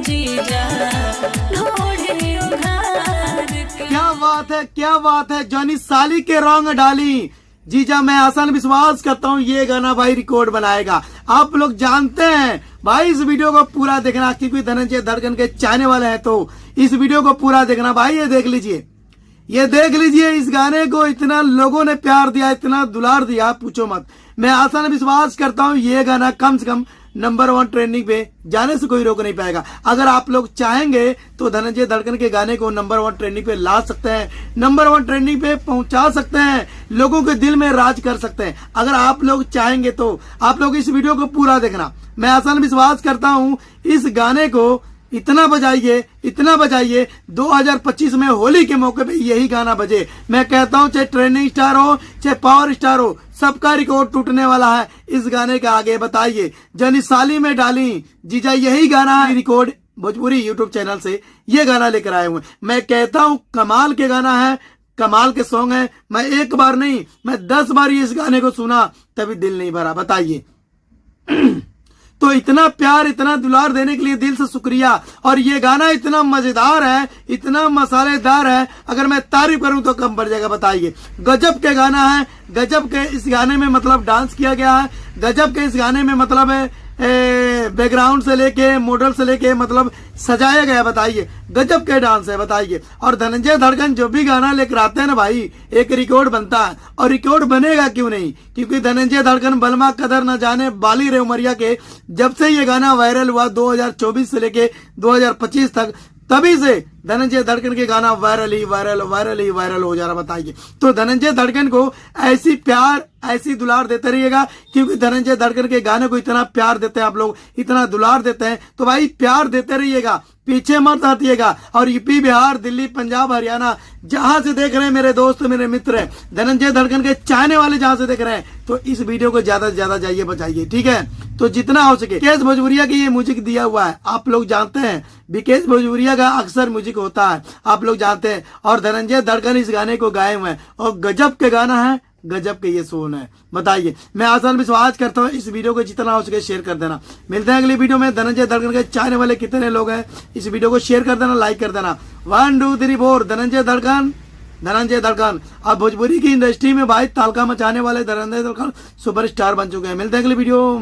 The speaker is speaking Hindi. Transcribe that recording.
जीजा ढोढ़े उघार के। क्या बात है जॉनी साली के रंग डाली जीजा। मैं आसान विश्वास करता हूँ ये गाना भाई रिकॉर्ड बनाएगा। आप लोग जानते हैं भाई, इस वीडियो को पूरा देखना क्योंकि धनंजय धड़कन के चाहने वाले हैं, तो इस वीडियो को पूरा देखना भाई। ये देख लीजिए इस गाने को इतना लोगों ने प्यार दिया, इतना दुलार दिया, पूछो मत। मैं आसान विश्वास करता हूँ ये गाना कम से कम नंबर 1 ट्रेंडिंग पे जाने से कोई रोक नहीं पाएगा। अगर आप लोग चाहेंगे तो धनंजय धड़कन के गाने को नंबर 1 ट्रेंडिंग पे ला सकते हैं, नंबर 1 ट्रेंडिंग पे पहुंचा सकते हैं, लोगों के दिल में राज कर सकते हैं। अगर आप लोग चाहेंगे तो आप लोग इस वीडियो को पूरा देखना। मैं आसान विश्वास करता हूँ इस गाने को इतना बजाइए 2025 में होली के मौके पे यही गाना बजे। मैं कहता हूँ चाहे ट्रेंडिंग स्टार हो चाहे पावर स्टार हो, सबका रिकॉर्ड टूटने वाला है इस गाने का। आगे बताइए जॉनी साली में डाली जीजा, यही गाना है रिकॉर्ड भोजपुरी यूट्यूब चैनल से ये गाना लेकर आए हुए। मैं कहता हूँ कमाल के गाना है, कमाल के सॉन्ग है। मैं एक बार नहीं मैं 10 बार इस गाने को सुना तभी दिल नहीं भरा। बताइए तो इतना प्यार इतना दुलार देने के लिए दिल से शुक्रिया। और ये गाना इतना मजेदार है, इतना मसालेदार है, अगर मैं तारीफ करूं तो कम पड़ जाएगा। बताइए गजब के गाना है, गजब के इस गाने में मतलब डांस किया गया है, गजब के इस गाने में मतलब बैकग्राउंड से लेके मॉडल से लेके मतलब सजाया गया। बताइए गजब के डांस है। बताइए और धनंजय धड़कन जो भी गाना लेकर आते हैं ना भाई, एक रिकॉर्ड बनता है। और रिकॉर्ड बनेगा क्यों नहीं, क्योंकि धनंजय धड़कन बलमा कदर न जाने बाली रे उमरिया के जब से ये गाना वायरल हुआ 2024 से लेके 2025 तक, तभी से धनंजय धड़कन के गाना वायरल हो जा रहा। बताइए तो धनंजय धड़कन को ऐसी प्यार ऐसी दुलार देते रहिएगा, क्योंकि धनंजय धड़कन के गाने को इतना प्यार देते हैं आप लोग, इतना दुलार देते हैं, तो भाई प्यार देते रहिएगा, पीछे मत हटिएगा। और यूपी बिहार दिल्ली पंजाब हरियाणा जहां से देख रहे हैं मेरे दोस्त मेरे मित्र, धनंजय धड़कन के चाहने वाले जहां से देख रहे हैं, तो इस वीडियो को ज्यादा से ज्यादा जाइए बचाइए, ठीक है। तो जितना हो सके विकेश भोजपुरिया की ये म्यूजिक दिया हुआ है, आप लोग जानते हैं विकेश भोजपुरिया का अक्सर म्यूजिक होता है, आप लोग जानते हैं। और धनंजय धड़कन इस गाने को गाए हुए हैं और गजब के गाना है, गजब के ये सोन है। बताइए मैं आसान विश्वास करता हूँ इस वीडियो को जितना हो सके शेयर कर देना। मिलते हैं अगली वीडियो में। धनंजय धड़कन के चाहने वाले कितने लोग हैं इस वीडियो को शेयर कर देना, लाइक कर देना। 1 2 3 4 धनंजय धड़कन अब भोजपुरी की इंडस्ट्री में भाई तालका मचाने वाले धनंजय धड़कन सुपरस्टार बन चुके हैं। मिलते हैं अगली वीडियो।